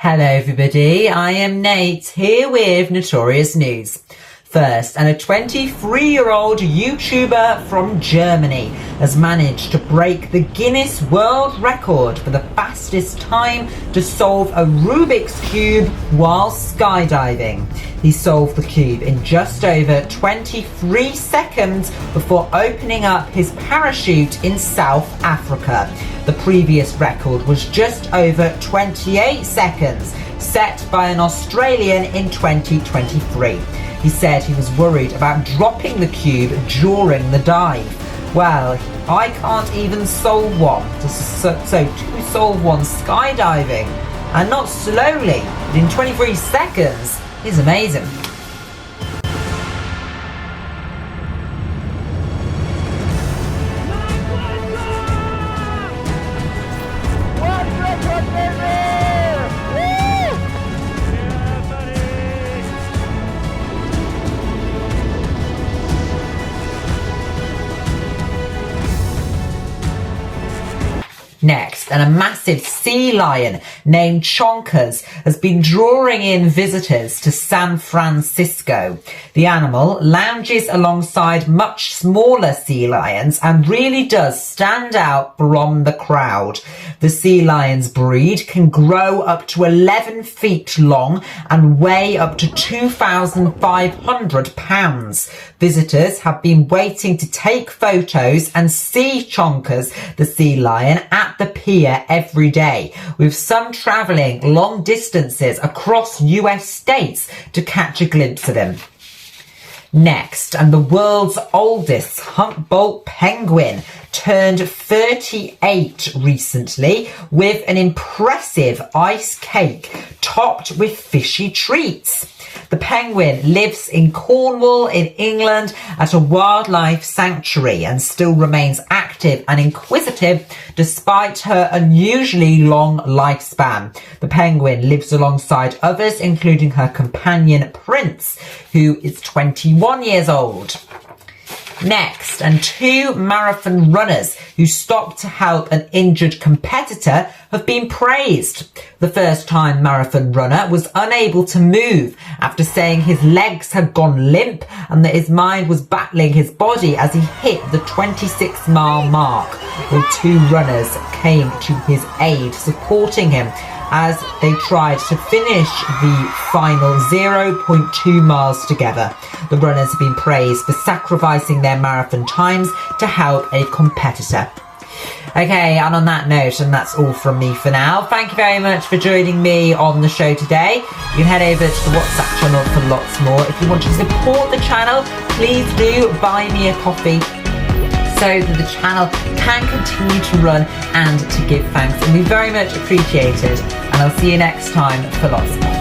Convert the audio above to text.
Hello everybody, I am Nate, here with Notorious News. First, and a 23-year-old YouTuber from Germany has managed to break the Guinness World Record for the fastest time to solve a Rubik's Cube while skydiving. He solved the cube in just over 23 seconds before opening up his parachute in South Africa. The previous record was just over 28 seconds, set by an Australian in 2023. He said he was worried about dropping the cube during the dive. Well, I can't even solve one. So to solve one skydiving, and not slowly, but in 23 seconds, is amazing. Next, and a massive sea lion named Chonkers has been drawing in visitors to San Francisco. The animal lounges alongside much smaller sea lions and really does stand out from the crowd. The sea lion's breed can grow up to 11 feet long and weigh up to 2,500 pounds. Visitors have been waiting to take photos and see Chonkers, the sea lion, at the pier every day, with some travelling long distances across US states to catch a glimpse of him. Next, and the world's oldest Humboldt penguin turned 38 recently with an impressive ice cake topped with fishy treats. The penguin lives in Cornwall in England at a wildlife sanctuary and still remains active and inquisitive despite her unusually long lifespan. The penguin lives alongside others, including her companion Prince, who is 21 years old. Next, and two marathon runners who stopped to help an injured competitor have been praised. The first-time marathon runner was unable to move after saying his legs had gone limp and that his mind was battling his body as he hit the 26-mile mark. The two runners came to his aid, supporting him as they tried to finish the final 0.2 miles together. The runners have been praised for sacrificing their marathon times to help a competitor. Okay, and on that note, and that's all from me for now, thank you very much for joining me on the show today. You can head over to the WhatsApp channel for lots more. If you want to support the channel, please do buy me a coffee so that the channel can continue to run and to give thanks. And we very much appreciate it. And I'll see you next time for lots more.